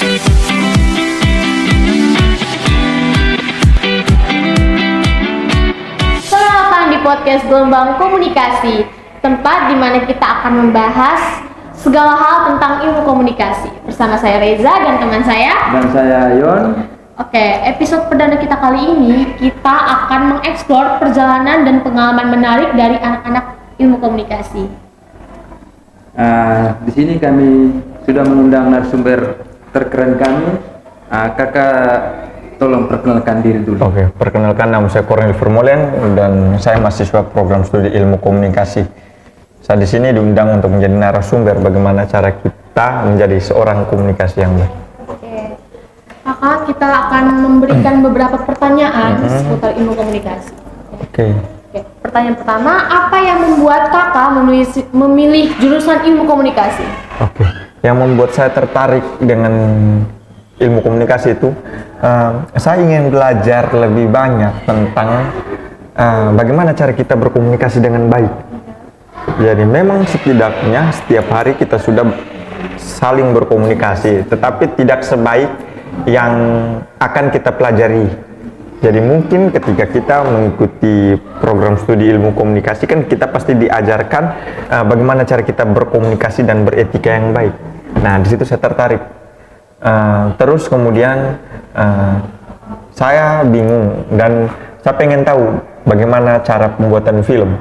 Selamat datang di podcast Gelombang Komunikasi, tempat di mana kita akan membahas segala hal tentang ilmu komunikasi. Bersama saya Reza dan teman saya. Dan saya Yon. Oke, episode perdana kita kali ini kita akan mengeksplor perjalanan dan pengalaman menarik dari anak-anak ilmu komunikasi. Di sini kami sudah mengundang narasumber terkeren kami. Kakak, tolong perkenalkan diri dulu. Oke, perkenalkan, nama saya Cornel Vermolen dan saya mahasiswa program studi ilmu komunikasi. Saya di sini diundang untuk menjadi narasumber bagaimana cara kita menjadi seorang komunikasi yang baik. Oke, kakak, kita akan memberikan beberapa pertanyaan seputar ilmu komunikasi. Oke. Oke, pertanyaan pertama, apa yang membuat kakak memilih jurusan ilmu komunikasi? Oke, yang membuat saya tertarik dengan ilmu komunikasi itu, saya ingin belajar lebih banyak tentang bagaimana cara kita berkomunikasi dengan baik. Jadi memang setidaknya setiap hari kita sudah saling berkomunikasi, tetapi tidak sebaik yang akan kita pelajari. Jadi mungkin ketika kita mengikuti program studi ilmu komunikasi kan kita pasti diajarkan bagaimana cara kita berkomunikasi dan beretika yang baik. Nah, di situ saya tertarik. Terus kemudian saya bingung dan saya pengen tahu bagaimana cara pembuatan film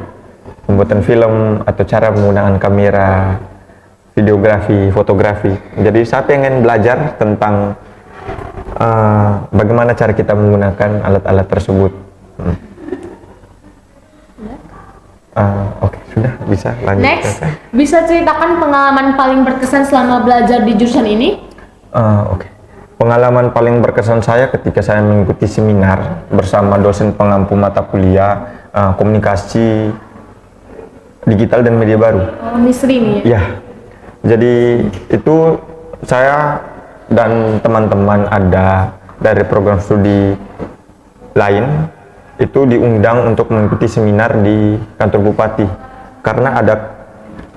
atau cara penggunaan kamera, videografi, fotografi. Jadi saya pengen belajar tentang bagaimana cara kita menggunakan alat-alat tersebut. Oke, sudah bisa lanjut. Next, bisa ceritakan pengalaman paling berkesan selama belajar di jurusan ini? Oke. Pengalaman paling berkesan saya ketika saya mengikuti seminar bersama dosen pengampu mata kuliah komunikasi digital dan media baru. Misri nih. Ya. Jadi itu saya dan teman-teman ada dari program studi lain itu diundang untuk mengikuti seminar di kantor bupati karena ada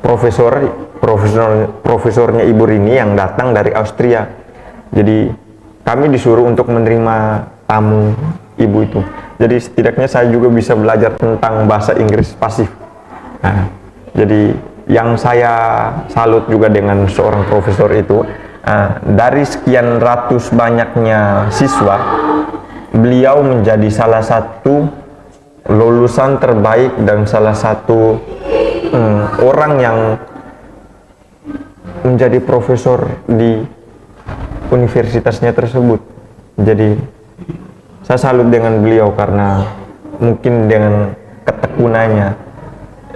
profesornya Ibu Rini yang datang dari Austria. Jadi kami disuruh untuk menerima tamu ibu itu. Jadi setidaknya saya juga bisa belajar tentang bahasa Inggris pasif. Nah, jadi yang saya salut juga dengan seorang profesor itu, dari sekian ratus banyaknya siswa, beliau menjadi salah satu lulusan terbaik dan salah satu orang yang menjadi profesor di universitasnya tersebut. Jadi saya salut dengan beliau karena mungkin dengan ketekunannya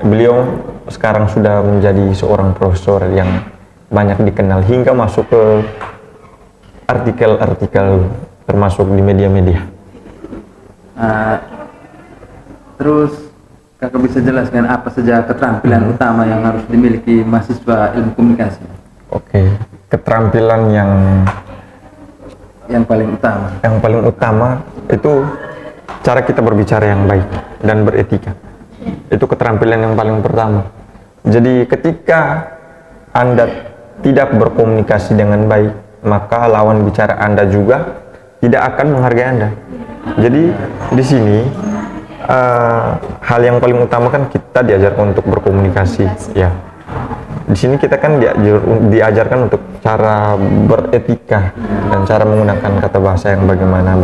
beliau sekarang sudah menjadi seorang profesor yang banyak dikenal hingga masuk ke artikel-artikel termasuk di media-media. Terus kakak bisa jelaskan apa saja keterampilan utama yang harus dimiliki mahasiswa ilmu komunikasi? Oke, keterampilan yang paling utama. Yang paling utama itu cara kita berbicara yang baik dan beretika. Itu keterampilan yang paling pertama. Jadi ketika Anda tidak berkomunikasi dengan baik, maka lawan bicara Anda juga tidak akan menghargai Anda. Jadi di sini hal yang paling utama kan kita diajarkan untuk berkomunikasi, ya. Di sini kita kan diajarkan untuk cara beretika dan cara menggunakan kata bahasa yang bagaimana.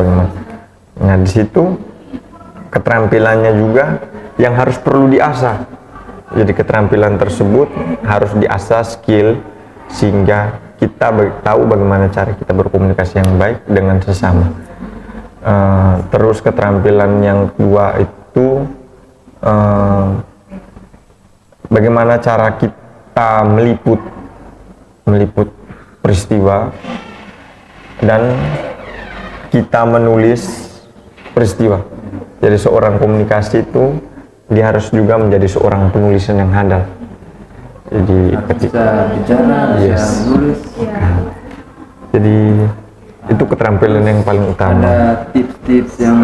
Nah, di situ keterampilannya juga yang harus perlu diasah. Jadi keterampilan tersebut harus diasah skill sehingga kita tahu bagaimana cara kita berkomunikasi yang baik dengan sesama. Terus keterampilan yang kedua itu bagaimana cara kita meliput peristiwa dan kita menulis peristiwa. Jadi seorang komunikasi itu dia harus juga menjadi seorang penulisan yang handal. Jadi bisa bicara, bisa menulis. Jadi itu keterampilan yang paling utama. Ada tips-tips yang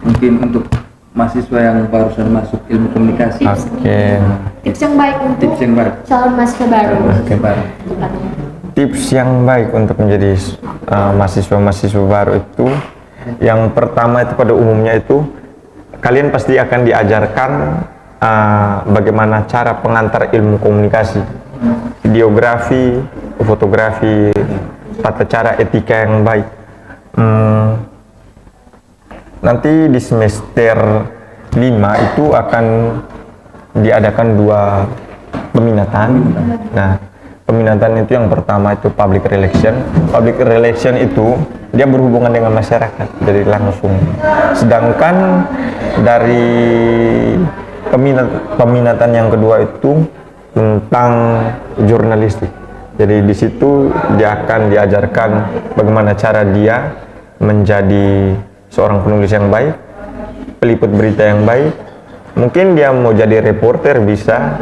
mungkin untuk mahasiswa yang barusan masuk ilmu komunikasi. Oke. Tips yang baik untuk Tips yang baik. calon mahasiswa baru. Mahasiswa baru. tips yang baik untuk menjadi mahasiswa-mahasiswa baru itu, yang pertama itu pada umumnya itu kalian pasti akan diajarkan bagaimana cara pengantar ilmu komunikasi, videografi, fotografi, tata cara etika yang baik. Nanti di semester 5 itu akan diadakan 2 peminatan. Nah, peminatan itu yang pertama itu public relation. Public relation itu dia berhubungan dengan masyarakat, jadi langsung. Sedangkan dari peminatan yang kedua itu tentang jurnalistik. Jadi di situ dia akan diajarkan bagaimana cara dia menjadi seorang penulis yang baik, peliput berita yang baik. Mungkin dia mau jadi reporter bisa,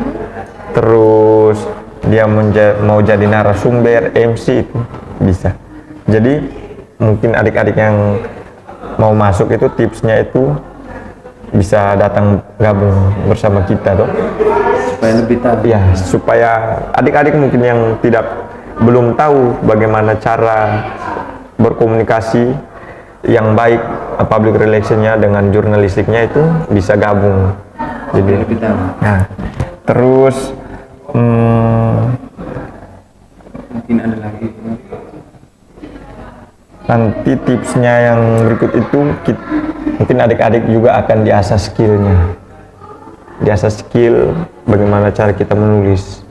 terus dia mau jadi narasumber, MC itu bisa. Jadi mungkin adik-adik yang mau masuk itu tipsnya itu bisa datang gabung bersama kita dong. Supaya lebih tahu. Ya, supaya adik-adik mungkin yang belum tahu bagaimana cara berkomunikasi yang baik, public relationnya dengan jurnalistiknya itu bisa gabung. Jadi lebih tahu. Nah, terus Mungkin ada lagi. nanti tipsnya yang berikut itu mungkin adik-adik juga akan diasah skillnya, diasah skill bagaimana cara kita menulis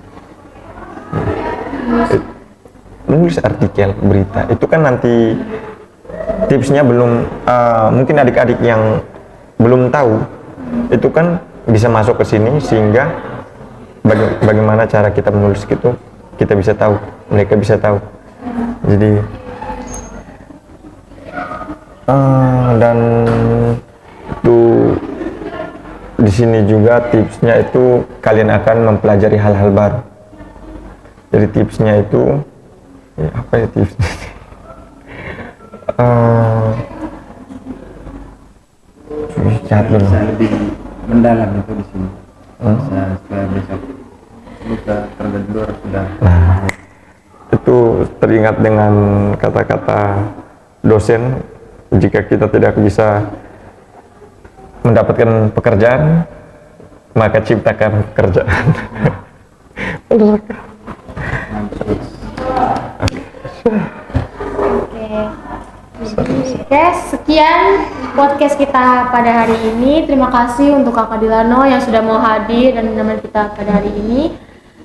artikel berita. Itu kan nanti tipsnya belum, mungkin adik-adik yang belum tahu itu kan bisa masuk ke sini, sehingga bagaimana cara kita menulis gitu kita bisa tahu, mereka bisa tahu. Jadi dan itu di sini juga tipsnya itu kalian akan mempelajari hal-hal baru. Jadi tipsnya itu apa ya tipsnya? Bisa lebih mendalam itu di sini. Bisa supaya besok luka terbentur sudah. Nah, itu teringat dengan kata-kata dosen, jika kita tidak bisa mendapatkan pekerjaan, maka ciptakan pekerjaan. Oke, sekian podcast kita pada hari ini. Terima kasih untuk Kakak Dilano yang sudah mau hadir dan menemani kita pada hari ini.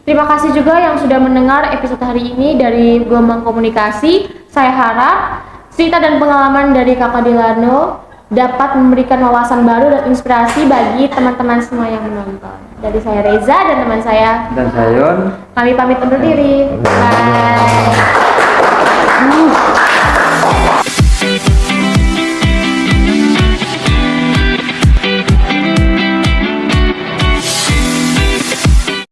Terima kasih juga yang sudah mendengar episode hari ini dari Gelombang Komunikasi. Saya harap cerita dan pengalaman dari Kakak Dilano dapat memberikan wawasan baru dan inspirasi bagi teman-teman semua yang menonton. Dari saya Reza dan teman saya. Dan saya Yon. Kami pamit undur diri. Bye.